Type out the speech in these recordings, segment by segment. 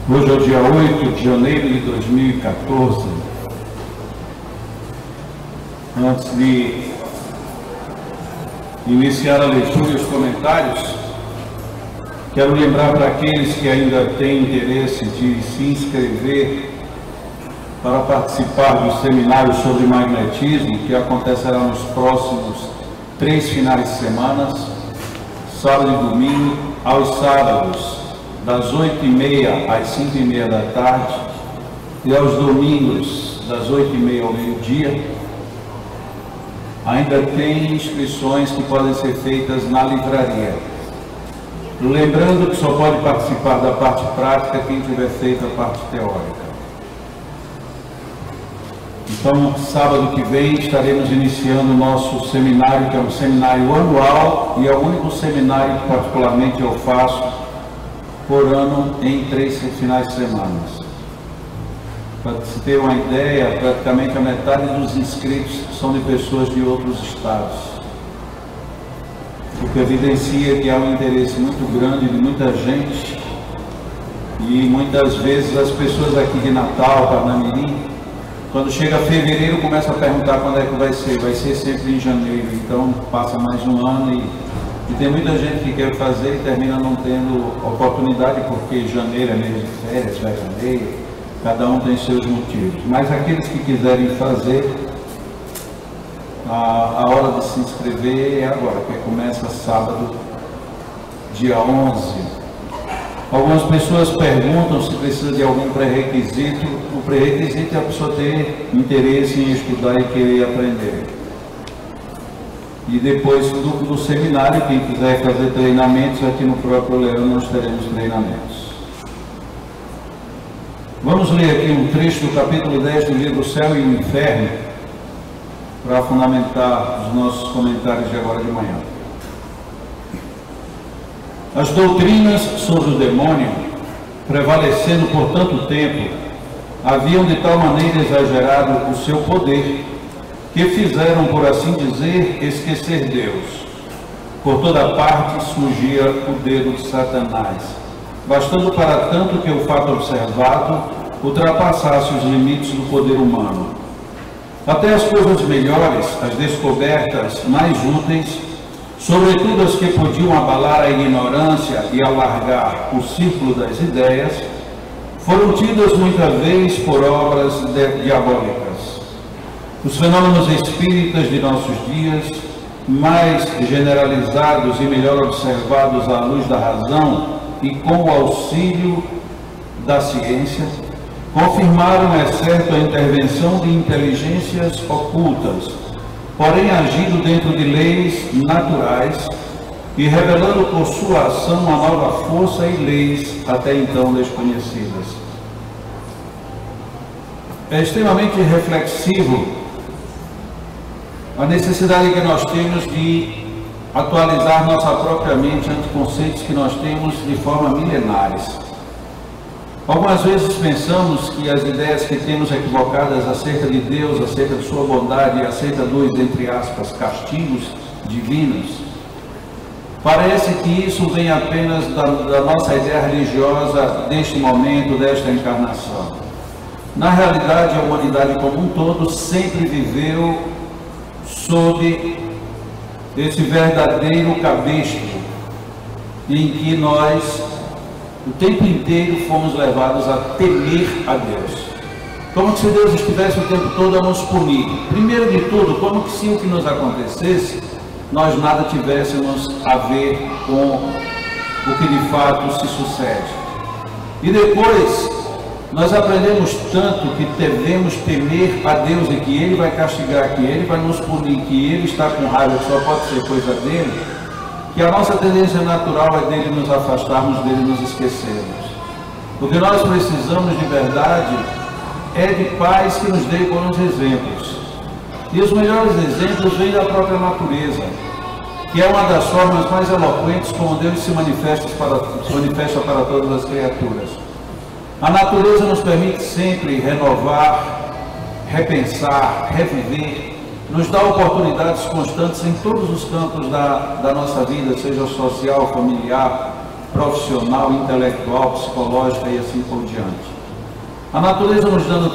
Hoje é o dia 8 de janeiro de 2014. Antes de iniciar a leitura e os comentários, quero lembrar para aqueles que ainda têm interesse de se inscrever para participar do seminário sobre magnetismo, que acontecerá nos próximos 3 finais de semana, sábado e domingo, aos sábados, das 8h30 às 5h30 da tarde, e aos domingos, das 8h30 ao meio-dia. Ainda tem inscrições que podem ser feitas na livraria. Lembrando que só pode participar da parte prática quem tiver feito a parte teórica. Então, sábado que vem, estaremos iniciando o nosso seminário, que é um seminário anual e é o único seminário que particularmente eu faço por ano em 3 finais de semana. Para se ter uma ideia, praticamente a metade dos inscritos são de pessoas de outros estados, o que evidencia que há um interesse muito grande de muita gente, e muitas vezes as pessoas aqui de Natal, Parnamirim, quando chega fevereiro, começa a perguntar quando é que vai ser sempre em janeiro, então passa mais um ano e tem muita gente que quer fazer e termina não tendo oportunidade, porque janeiro é mês de férias, veraneio, cada um tem seus motivos. Mas aqueles que quiserem fazer, a hora de se inscrever é agora, que começa sábado, dia 11. Algumas pessoas perguntam se precisa de algum pré-requisito. O pré-requisito é a pessoa ter interesse em estudar e querer aprender. E depois do seminário, quem quiser fazer treinamentos, aqui no próprio Leão nós teremos treinamentos. Vamos ler aqui um trecho do capítulo 10 do livro Céu e o Inferno, para fundamentar os nossos comentários de agora de manhã. As doutrinas sobre o demônio, prevalecendo por tanto tempo, haviam de tal maneira exagerado o seu poder, que fizeram, por assim dizer, esquecer Deus. Por toda parte surgia o dedo de Satanás, bastando para tanto que o fato observado ultrapassasse os limites do poder humano. Até as coisas melhores, as descobertas mais úteis, sobretudo as que podiam abalar a ignorância e alargar o círculo das ideias, foram tidas muita vez por obras diabólicas. Os fenômenos espíritas de nossos dias, mais generalizados e melhor observados à luz da razão e com o auxílio da ciência, confirmaram, é certo, a intervenção de inteligências ocultas, porém agindo dentro de leis naturais e revelando por sua ação uma nova força e leis até então desconhecidas. É extremamente reflexivo a necessidade que nós temos de atualizar nossa própria mente ante conceitos que nós temos de forma milenares. Algumas vezes pensamos que as ideias que temos equivocadas acerca de Deus, acerca de sua bondade e acerca dos, entre aspas, castigos divinos, parece que isso vem apenas da nossa ideia religiosa deste momento, desta encarnação. Na realidade, a humanidade como um todo sempre viveu sob esse verdadeiro cabresto em que nós o tempo inteiro fomos levados a temer a Deus, como se Deus estivesse o tempo todo a nos punir. Primeiro de tudo, como que se o que nos acontecesse, nós nada tivéssemos a ver com o que de fato se sucede. E depois, nós aprendemos tanto que devemos temer a Deus e que Ele vai castigar, que Ele vai nos punir, que Ele está com raiva, que só pode ser coisa dele, que a nossa tendência natural é dele nos afastarmos, dele nos esquecermos. O que nós precisamos de verdade é de pais que nos deem bons exemplos. E os melhores exemplos vêm da própria natureza, que é uma das formas mais eloquentes como Deus se manifesta para todas as criaturas. A natureza nos permite sempre renovar, repensar, reviver, nos dá oportunidades constantes em todos os campos da nossa vida, seja social, familiar, profissional, intelectual, psicológica e assim por diante. A natureza nos dando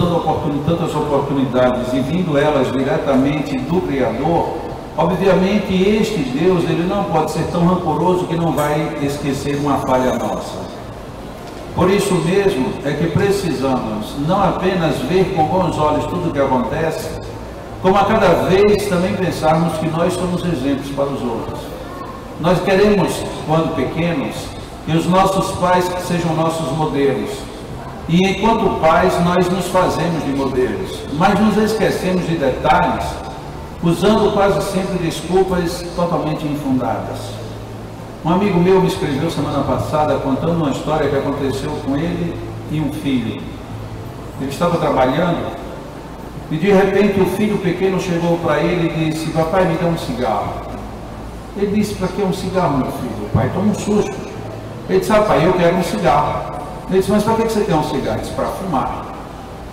tantas oportunidades e vindo elas diretamente do Criador, obviamente este Deus, ele não pode ser tão rancoroso que não vai esquecer uma falha nossa. Por isso mesmo é que precisamos não apenas ver com bons olhos tudo o que acontece, como a cada vez também pensarmos que nós somos exemplos para os outros. Nós queremos, quando pequenos, que os nossos pais sejam nossos modelos. E enquanto pais, nós nos fazemos de modelos, mas nos esquecemos de detalhes, usando quase sempre desculpas totalmente infundadas. Um amigo meu me escreveu semana passada contando uma história que aconteceu com ele e um filho. Ele estava trabalhando e de repente o filho pequeno chegou para ele e disse: papai, me dá um cigarro. Ele disse: para que um cigarro, meu filho? O pai toma um susto. Ele disse: pai, eu quero um cigarro. Ele disse: mas para que você quer um cigarro? Ele disse: para fumar.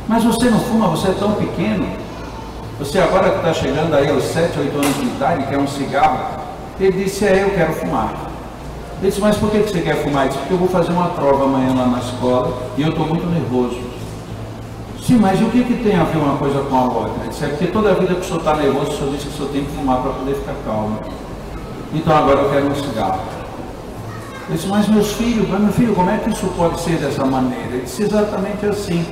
Mas você não fuma, você é tão pequeno. Você agora que está chegando aí aos 7, 8 anos de idade, quer um cigarro? Ele disse: eu quero fumar. Ele disse: mas por que você quer fumar? Ele disse: porque eu vou fazer uma prova amanhã lá na escola e eu estou muito nervoso. Sim, mas e o que tem a ver uma coisa com a outra? Ele disse: é porque toda a vida que o senhor está nervoso, o senhor disse que o senhor tem que fumar para poder ficar calmo. Então agora eu quero um cigarro. Ele disse: mas meu filho, como é que isso pode ser dessa maneira? Ele disse: exatamente assim.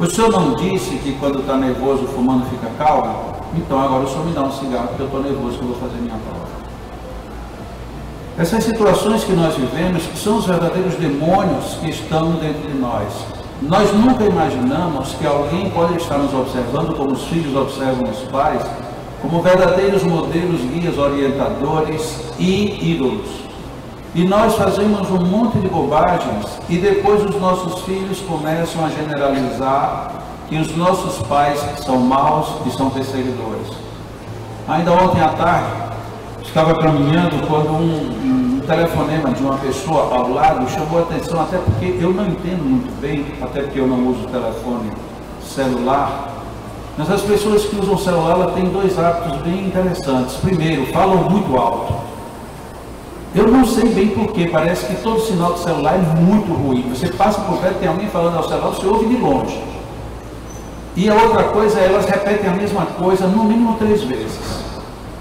O senhor não disse que quando está nervoso, fumando fica calmo? Então agora o senhor me dá um cigarro, porque eu estou nervoso que eu vou fazer minha prova. Essas situações que nós vivemos são os verdadeiros demônios que estão dentro de nós. Nós nunca imaginamos que alguém pode estar nos observando, como os filhos observam os pais, como verdadeiros modelos, guias, orientadores e ídolos. E nós fazemos um monte de bobagens e depois os nossos filhos começam a generalizar que os nossos pais são maus e são perseguidores. Ainda ontem à tarde, estava caminhando quando um telefonema de uma pessoa ao lado chamou a atenção, até porque eu não entendo muito bem, até porque eu não uso telefone celular, mas as pessoas que usam celular, elas têm dois hábitos bem interessantes. Primeiro, falam muito alto. Eu não sei bem porquê, parece que todo sinal de celular é muito ruim. Você passa por perto, tem alguém falando ao celular, você ouve de longe. E a outra coisa, elas repetem a mesma coisa no mínimo 3 vezes.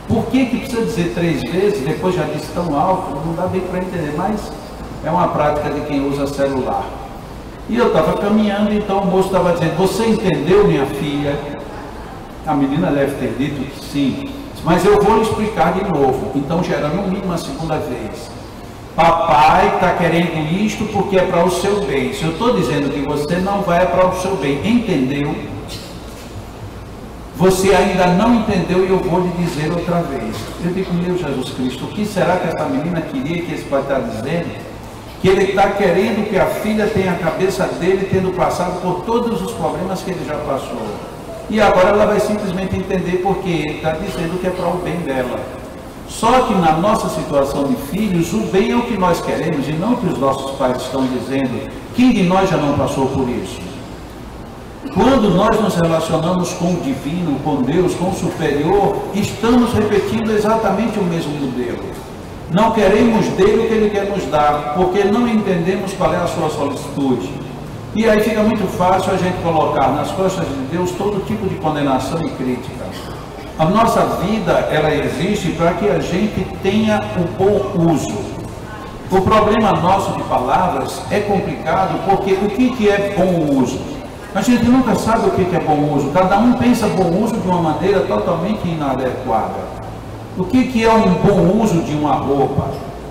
Por que precisa dizer 3 vezes, depois já disse tão alto, não dá bem para entender, mas é uma prática de quem usa celular. E eu estava caminhando, então o moço estava dizendo: você entendeu, minha filha? A menina deve ter dito que sim. Mas eu vou lhe explicar de novo. Então já era no mínimo a 2ª vez. Papai está querendo isto porque é para o seu bem. Se eu estou dizendo que você não vai, é para o seu bem. Entendeu? Você ainda não entendeu e eu vou lhe dizer outra vez. Eu digo: meu Jesus Cristo, o que será que essa menina queria que esse pai está dizendo? Que ele está querendo que a filha tenha a cabeça dele tendo passado por todos os problemas que ele já passou. E agora ela vai simplesmente entender porque ele está dizendo que é para o bem dela. Só que na nossa situação de filhos, o bem é o que nós queremos e não o que os nossos pais estão dizendo. Quem de nós já não passou por isso? Quando nós nos relacionamos com o divino, com Deus, com o superior, estamos repetindo exatamente o mesmo modelo. Não queremos dele o que ele quer nos dar, porque não entendemos qual é a sua solicitude. E aí fica muito fácil a gente colocar nas costas de Deus todo tipo de condenação e crítica. A nossa vida, ela existe para que a gente tenha o bom uso. O problema nosso de palavras é complicado, porque o que é bom uso? A gente nunca sabe o que é bom uso. Cada um pensa bom uso de uma maneira totalmente inadequada. O que é um bom uso de uma roupa?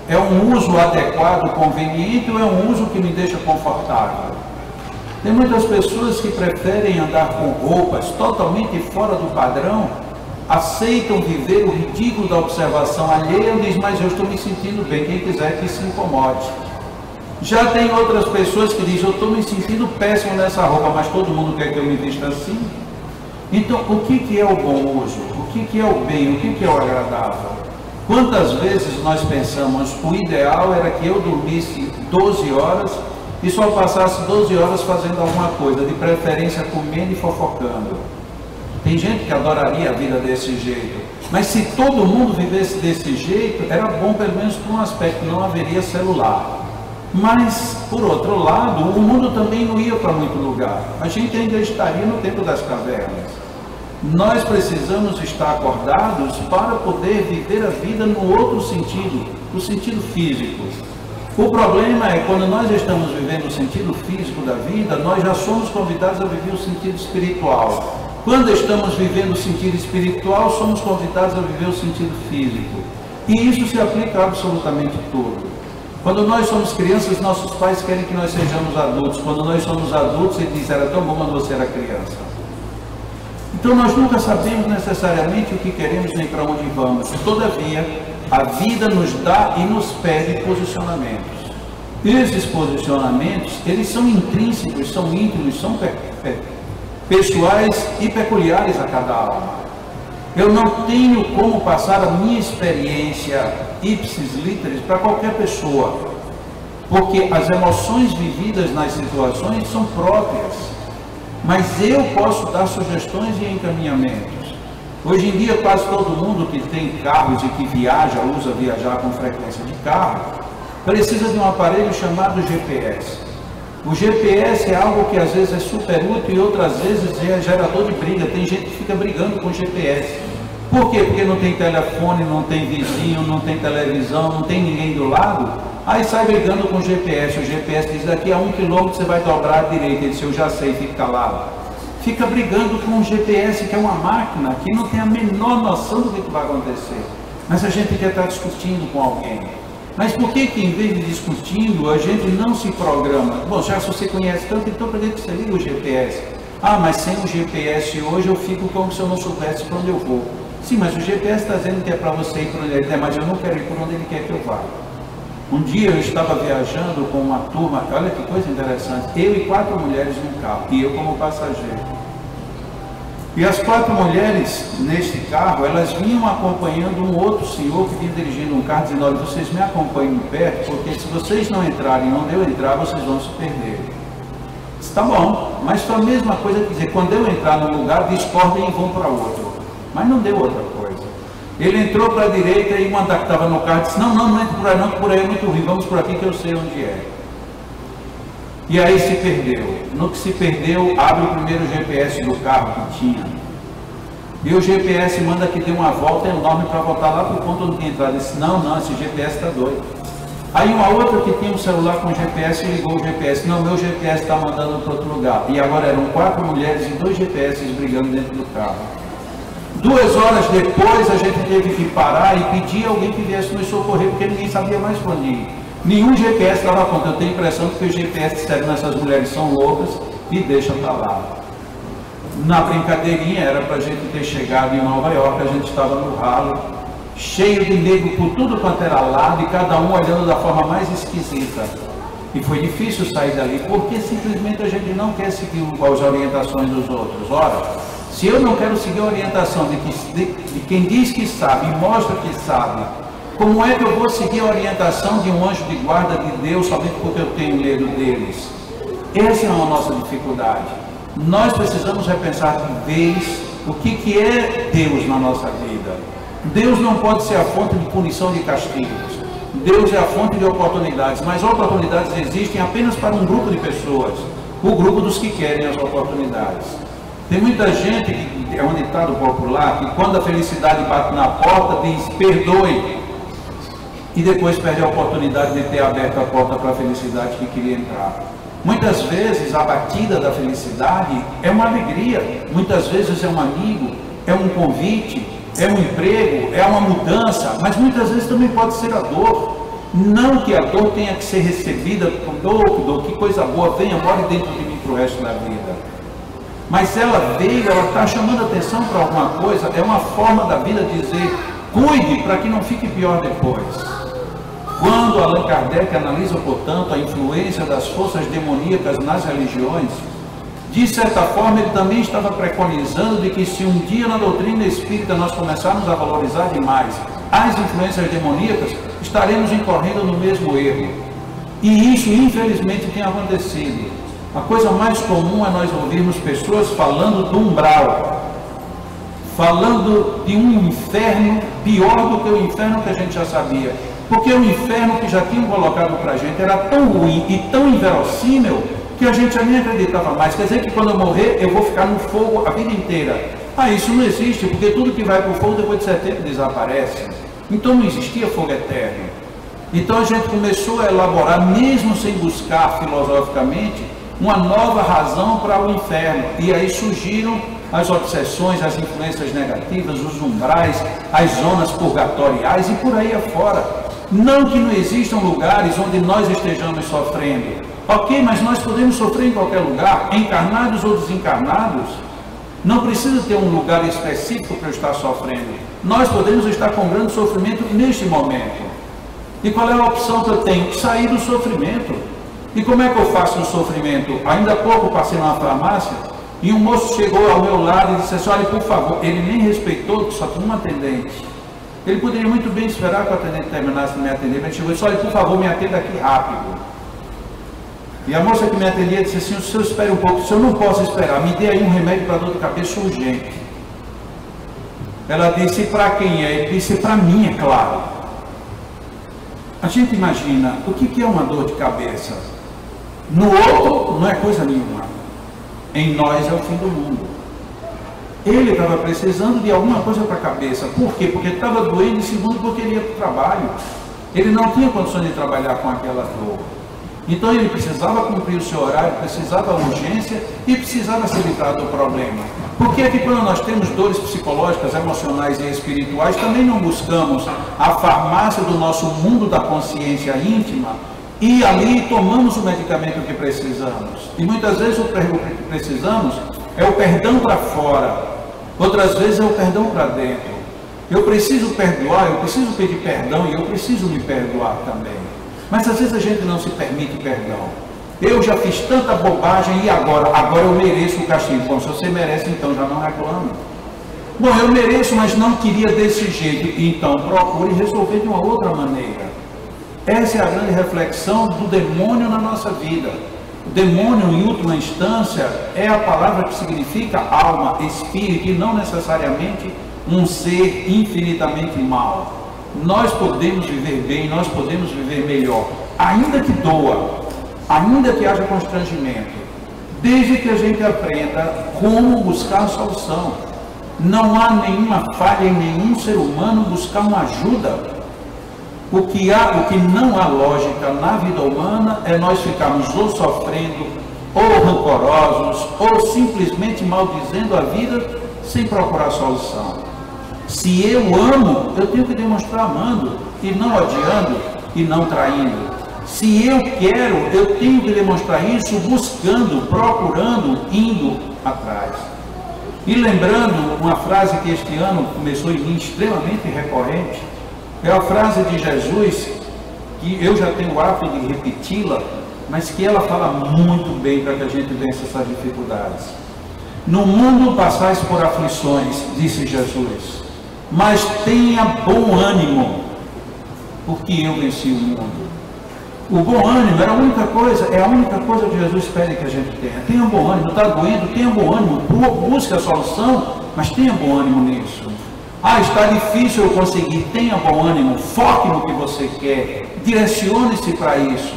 É um uso adequado, conveniente, ou é um uso que me deixa confortável? Tem muitas pessoas que preferem andar com roupas totalmente fora do padrão, aceitam viver o ridículo da observação alheia e dizem: mas eu estou me sentindo bem, quem quiser que se incomode. Já tem outras pessoas que dizem: eu estou me sentindo péssimo nessa roupa, mas todo mundo quer que eu me vista assim. Então, o que é o bom uso? O que é o bem? O que é o agradável? Quantas vezes nós pensamos: o ideal era que eu dormisse 12 horas e só passasse 12 horas fazendo alguma coisa, de preferência comendo e fofocando. Tem gente que adoraria a vida desse jeito, mas se todo mundo vivesse desse jeito, era bom pelo menos por um aspecto: não haveria celular. Mas, por outro lado, o mundo também não ia para muito lugar. A gente ainda estaria no tempo das cavernas. Nós precisamos estar acordados para poder viver a vida no outro sentido, no sentido físico. O problema é quando nós estamos vivendo o sentido físico da vida, nós já somos convidados a viver o sentido espiritual. Quando estamos vivendo o sentido espiritual, somos convidados a viver o sentido físico. E isso se aplica a absolutamente tudo. Quando nós somos crianças, nossos pais querem que nós sejamos adultos. Quando nós somos adultos, eles dizem, era tão bom quando você era criança. Então nós nunca sabemos necessariamente o que queremos nem para onde vamos. Todavia, a vida nos dá e nos pede posicionamentos. Esses posicionamentos, eles são intrínsecos, são íntimos, são pessoais e peculiares a cada alma. Eu não tenho como passar a minha experiência ipsis literis para qualquer pessoa, porque as emoções vividas nas situações são próprias, mas eu posso dar sugestões e encaminhamentos. Hoje em dia quase todo mundo que tem carros e que viaja, usa viajar com frequência de carro, precisa de um aparelho chamado GPS. O GPS é algo que às vezes é super útil e outras vezes é gerador de briga. Tem gente que fica brigando com o GPS. Por quê? Porque não tem telefone, não tem vizinho, não tem televisão, não tem ninguém do lado. Aí sai brigando com o GPS. O GPS diz, daqui a 1 quilômetro você vai dobrar à direita. Ele diz, eu já sei, fica calado. Fica brigando com o GPS, que é uma máquina que não tem a menor noção do que vai acontecer. Mas a gente quer estar discutindo com alguém. Mas por que em vez de discutindo, a gente não se programa? Bom, já se você conhece tanto, então para que você liga o GPS? Ah, mas sem o GPS hoje eu fico como se eu não soubesse para onde eu vou. Sim, mas o GPS está dizendo que é para você ir para onde ele quer, mas eu não quero ir por onde ele quer que eu vá. Um dia eu estava viajando com uma turma, olha que coisa interessante, eu e 4 mulheres no carro, e eu como passageiro. E as 4 mulheres neste carro, elas vinham acompanhando um outro senhor que vinha dirigindo um carro, dizendo, olha, vocês me acompanhem perto, porque se vocês não entrarem onde eu entrar, vocês vão se perder. Está bom, mas foi a mesma coisa que dizer, quando eu entrar num lugar, discordem e vão para outro. Mas não deu outra coisa. Ele entrou para a direita e uma que estava no carro disse, não entre por aí não, que por aí é muito ruim, vamos por aqui que eu sei onde é. E aí se perdeu. No que se perdeu, abre o primeiro GPS do carro que tinha. E o GPS manda que dê uma volta enorme para voltar lá para o ponto onde tinha entrado. Ele disse, não, esse GPS está doido. Aí uma outra que tinha um celular com GPS ligou o GPS. Não, meu GPS está mandando para outro lugar. E agora eram 4 mulheres e 2 GPS brigando dentro do carro. 2 horas depois a gente teve que parar e pedir a alguém que viesse nos socorrer, porque ninguém sabia mais para onde ir. Nenhum GPS estava contando. Eu tenho a impressão que os GPS disseram, essas mulheres são loucas e deixam para lá. Na brincadeirinha era para a gente ter chegado em Nova York, a gente estava no ralo, cheio de negro por tudo quanto era lado e cada um olhando da forma mais esquisita. E foi difícil sair dali, porque simplesmente a gente não quer seguir as orientações dos outros. Ora, se eu não quero seguir a orientação de quem diz que sabe e mostra que sabe, como é que eu vou seguir a orientação de um anjo de guarda de Deus somente porque eu tenho medo deles? Essa é a nossa dificuldade. Nós precisamos repensar de vez o que é Deus na nossa vida. Deus não pode ser a fonte de punição e de castigos. Deus é a fonte de oportunidades, mas oportunidades existem apenas para um grupo de pessoas, o grupo dos que querem as oportunidades. Tem muita gente, que é um ditado popular, que quando a felicidade bate na porta diz perdoe, e depois perde a oportunidade de ter aberto a porta para a felicidade que queria entrar. Muitas vezes a batida da felicidade é uma alegria, muitas vezes é um amigo, é um convite, é um emprego, é uma mudança, mas muitas vezes também pode ser a dor. Não que a dor tenha que ser recebida com dor, que coisa boa, venha, more dentro de mim para o resto da vida. Mas ela veio, ela está chamando atenção para alguma coisa, é uma forma da vida dizer, cuide para que não fique pior depois. Quando Allan Kardec analisa, portanto, a influência das forças demoníacas nas religiões, de certa forma ele também estava preconizando de que se um dia na doutrina espírita nós começarmos a valorizar demais as influências demoníacas, estaremos incorrendo no mesmo erro. E isso infelizmente tem acontecido. A coisa mais comum é nós ouvirmos pessoas falando do umbral, falando de um inferno pior do que o inferno que a gente já sabia. Porque o inferno que já tinham colocado para a gente era tão ruim e tão inverossímil que a gente já nem acreditava mais. Quer dizer que quando eu morrer, eu vou ficar no fogo a vida inteira. Ah, isso não existe, porque tudo que vai para o fogo depois de 70 desaparece. Então não existia fogo eterno. Então a gente começou a elaborar, mesmo sem buscar filosoficamente, uma nova razão para o inferno. E aí surgiram as obsessões, as influências negativas, os umbrais, as zonas purgatoriais e por aí afora. Não que não existam lugares onde nós estejamos sofrendo. Ok, mas nós podemos sofrer em qualquer lugar, encarnados ou desencarnados. Não precisa ter um lugar específico para eu estar sofrendo. Nós podemos estar com grande sofrimento neste momento. E qual é a opção que eu tenho? Sair do sofrimento. E como é que eu faço o sofrimento? Ainda há pouco passei numa farmácia e um moço chegou ao meu lado e disse assim: olha, por favor, ele nem respeitou que só tinha um atendente. Ele poderia muito bem esperar que o atendente terminasse de me atender, mas ele chegou e disse: olha, por favor, me atenda aqui rápido. E a moça que me atendia disse assim: o senhor espere um pouco, o senhor não posso esperar, me dê aí um remédio para dor de cabeça urgente. Ela disse: para quem é? Ele disse: para mim, é claro. A gente imagina o que é uma dor de cabeça. No outro não é coisa nenhuma. Em nós é o fim do mundo. Ele estava precisando de alguma coisa para a cabeça. Por quê? Porque estava doendo, e segundo, porque ele ia para o trabalho. Ele não tinha condições de trabalhar com aquela dor. Então ele precisava cumprir o seu horário, precisava da urgência e precisava se livrar do problema. Por que é que quando nós temos dores psicológicas, emocionais e espirituais, também não buscamos a farmácia do nosso mundo da consciência íntima e ali tomamos o medicamento que precisamos? E muitas vezes o que precisamos é o perdão para fora, outras vezes é o perdão para dentro. Eu preciso perdoar, eu preciso pedir perdão e eu preciso me perdoar também. Mas às vezes a gente não se permite perdão. Eu já fiz tanta bobagem e agora eu mereço o castigo. Bom, se você merece, então já não reclame. Bom, eu mereço, mas não queria desse jeito. Então procure resolver de uma outra maneira. Essa é a grande reflexão do demônio na nossa vida. O demônio, em última instância, é a palavra que significa alma, espírito, e não necessariamente um ser infinitamente mau. Nós podemos viver bem, nós podemos viver melhor, ainda que doa, ainda que haja constrangimento, desde que a gente aprenda como buscar a solução. Não há nenhuma falha em nenhum ser humano buscar uma ajuda. O que não há lógica na vida humana é nós ficarmos ou sofrendo, ou rancorosos, ou simplesmente maldizendo a vida sem procurar solução. Se eu amo, eu tenho que demonstrar amando, e não odiando, e não traindo. Se eu quero, eu tenho que demonstrar isso buscando, procurando, indo atrás. E lembrando uma frase que este ano começou em mim extremamente recorrente, é a frase de Jesus, que eu já tenho o hábito de repeti-la, mas que ela fala muito bem para que a gente vença essas dificuldades. No mundo passais por aflições, disse Jesus, mas tenha bom ânimo, porque eu venci o mundo. O bom ânimo era a única coisa, é a única coisa que Jesus pede que a gente tenha. Tenha bom ânimo, está doendo, tenha bom ânimo, busque a solução, mas tenha bom ânimo nisso. Ah, está difícil eu conseguir, tenha bom ânimo, foque no que você quer, direcione-se para isso.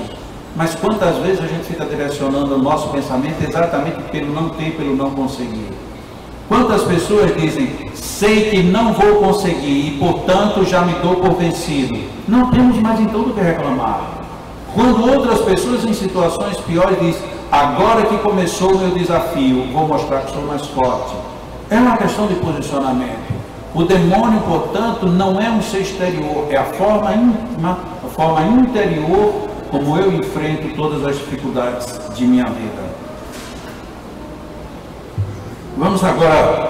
Mas quantas vezes a gente fica direcionando o nosso pensamento exatamente pelo não ter, pelo não conseguir? Quantas pessoas dizem: sei que não vou conseguir e portanto já me dou por vencido? Não temos mais então do que reclamar. Quando outras pessoas em situações piores dizem: agora que começou o meu desafio, vou mostrar que sou mais forte. É uma questão de posicionamento. O demônio, portanto, não é um ser exterior, é a forma íntima, a forma interior como eu enfrento todas as dificuldades de minha vida. Vamos agora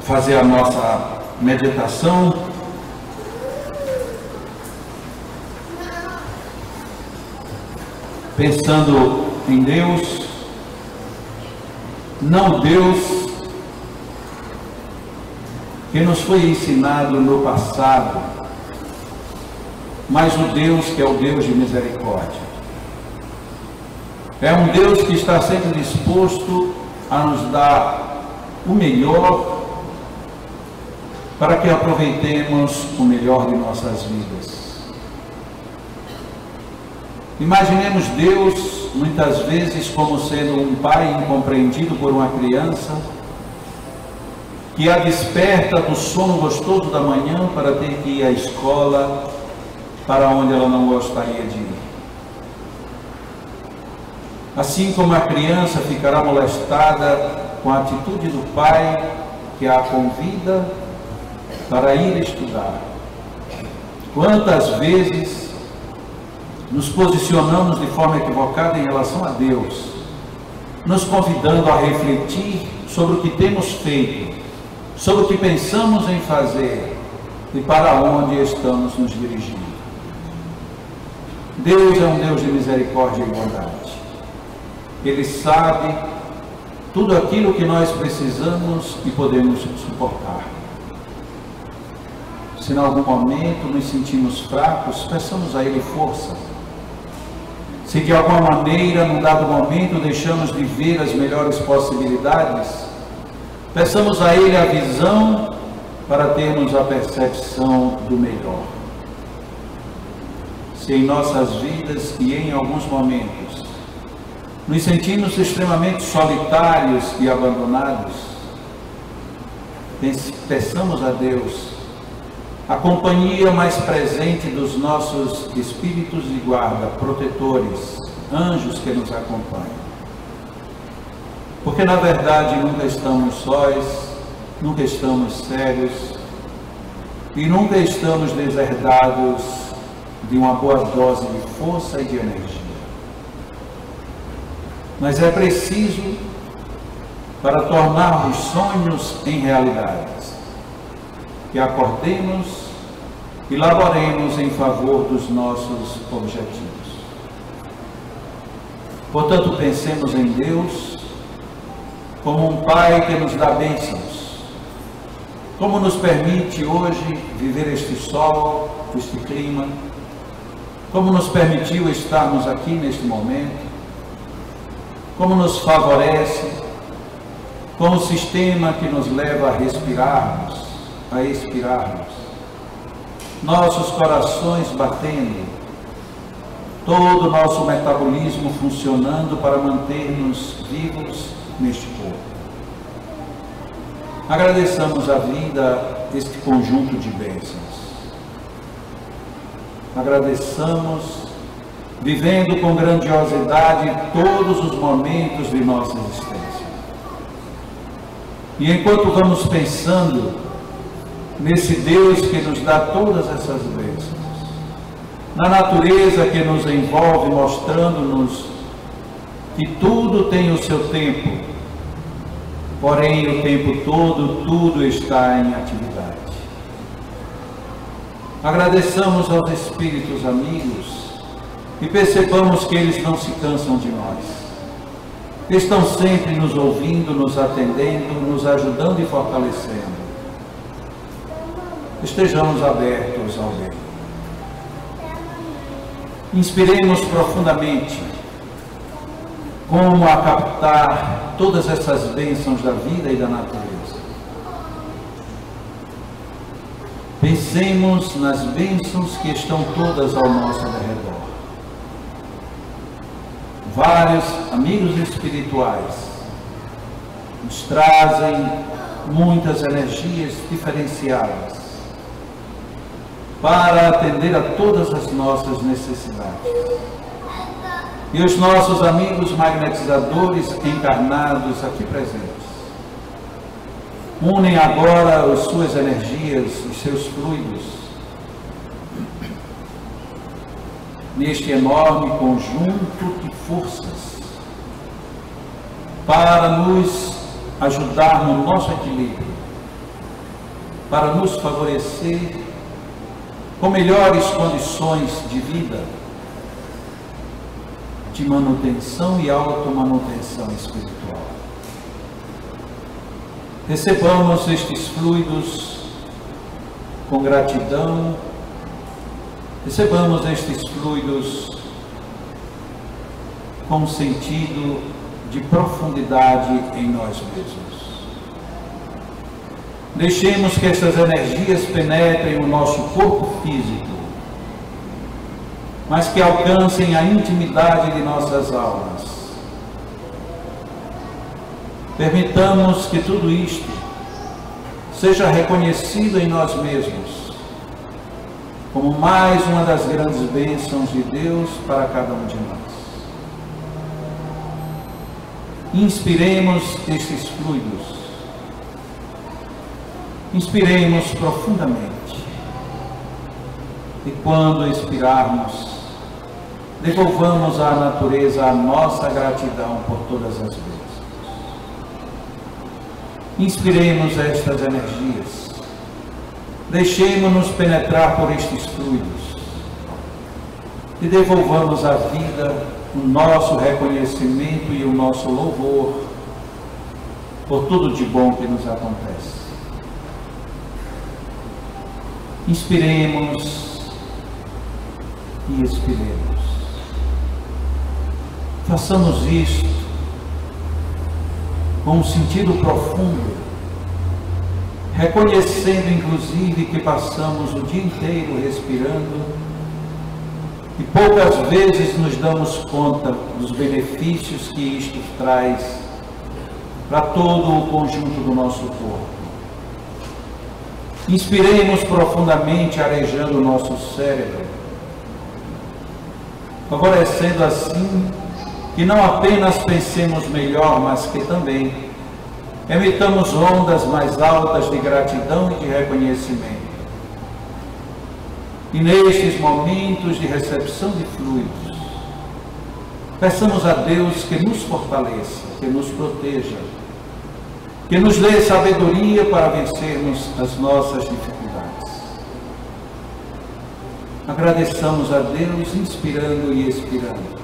fazer a nossa meditação. Pensando em Deus, não Deus que nos foi ensinado no passado, mas o Deus que é o Deus de misericórdia. É um Deus que está sempre disposto a nos dar o melhor para que aproveitemos o melhor de nossas vidas. Imaginemos Deus, muitas vezes, como sendo um pai incompreendido por uma criança, que a desperta do sono gostoso da manhã para ter que ir à escola, para onde ela não gostaria de ir. Assim como a criança ficará molestada com a atitude do pai que a convida para ir estudar. Quantas vezes nos posicionamos de forma equivocada em relação a Deus, nos convidando a refletir sobre o que temos feito, sobre o que pensamos em fazer e para onde estamos nos dirigindo. Deus é um Deus de misericórdia e bondade. Ele sabe tudo aquilo que nós precisamos e podemos suportar. Se em algum momento nos sentimos fracos, peçamos a Ele força. Se de alguma maneira, num dado momento, deixamos de ver as melhores possibilidades, peçamos a Ele a visão para termos a percepção do melhor. Se em nossas vidas e em alguns momentos nos sentimos extremamente solitários e abandonados, peçamos a Deus a companhia mais presente dos nossos espíritos de guarda, protetores, anjos que nos acompanham. Porque na verdade nunca estamos sós, nunca estamos cegos e nunca estamos deserdados de uma boa dose de força e de energia. Mas é preciso, para tornar os sonhos em realidades, que acordemos e laboremos em favor dos nossos objetivos. Portanto, pensemos em Deus como um Pai que nos dá bênçãos, como nos permite hoje viver este sol, este clima, como nos permitiu estarmos aqui neste momento, como nos favorece, com o sistema que nos leva a respirarmos, a expirarmos, nossos corações batendo, todo o nosso metabolismo funcionando para manter-nos vivos neste corpo. Agradeçamos à vida este conjunto de bênçãos. Agradeçamos, vivendo com grandiosidade todos os momentos de nossa existência. E enquanto vamos pensando nesse Deus que nos dá todas essas bênçãos, na natureza que nos envolve, mostrando-nos que tudo tem o seu tempo, porém o tempo todo tudo está em atividade. Agradeçamos aos espíritos amigos e percebamos que eles não se cansam de nós. Estão sempre nos ouvindo, nos atendendo, nos ajudando e fortalecendo. Estejamos abertos ao bem. Inspiremos profundamente como a captar todas essas bênçãos da vida e da natureza. Pensemos nas bênçãos que estão todas ao nosso redor. Vários amigos espirituais nos trazem muitas energias diferenciadas para atender a todas as nossas necessidades. E os nossos amigos magnetizadores encarnados aqui presentes unem agora as suas energias, os seus fluidos, neste enorme conjunto de forças para nos ajudar no nosso equilíbrio, para nos favorecer com melhores condições de vida, de manutenção e automanutenção espiritual. Recebamos estes fluidos com gratidão, recebamos estes fluidos com sentido de profundidade em nós mesmos. Deixemos que essas energias penetrem o nosso corpo físico, mas que alcancem a intimidade de nossas almas. Permitamos que tudo isto seja reconhecido em nós mesmos como mais uma das grandes bênçãos de Deus para cada um de nós. Inspiremos estes fluidos, inspiremos profundamente, e quando expirarmos, devolvamos à natureza a nossa gratidão por todas as vezes. Inspiremos estas energias, deixemos-nos penetrar por estes fluidos e devolvamos à vida o nosso reconhecimento e o nosso louvor por tudo de bom que nos acontece. Inspiremos e expiremos. Façamos isto com um sentido profundo, reconhecendo inclusive que passamos o dia inteiro respirando e poucas vezes nos damos conta dos benefícios que isto traz para todo o conjunto do nosso corpo. Inspiremos profundamente, arejando o nosso cérebro, favorecendo assim que não apenas pensemos melhor, mas que também emitamos ondas mais altas de gratidão e de reconhecimento. E nestes momentos de recepção de fluidos, peçamos a Deus que nos fortaleça, que nos proteja, que nos dê sabedoria para vencermos as nossas dificuldades. Agradeçamos a Deus, inspirando e expirando.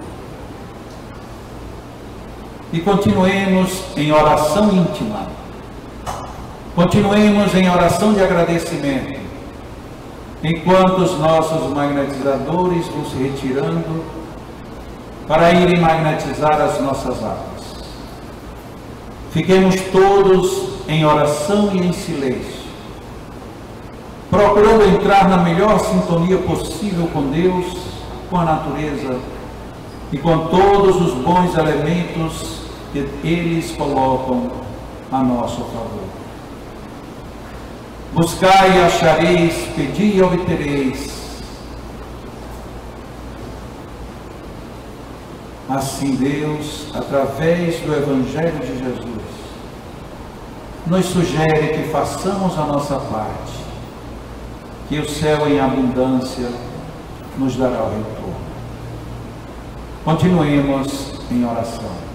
E continuemos em oração íntima, continuemos em oração de agradecimento, enquanto os nossos magnetizadores vão se retirando para irem magnetizar as nossas almas. Fiquemos todos em oração e em silêncio, procurando entrar na melhor sintonia possível com Deus, com a natureza e com todos os bons elementos que eles colocam a nosso favor. Buscai e achareis, pedi e obtereis. Assim Deus, através do Evangelho de Jesus, nos sugere que façamos a nossa parte, que o céu em abundância nos dará o retorno. Continuemos em oração.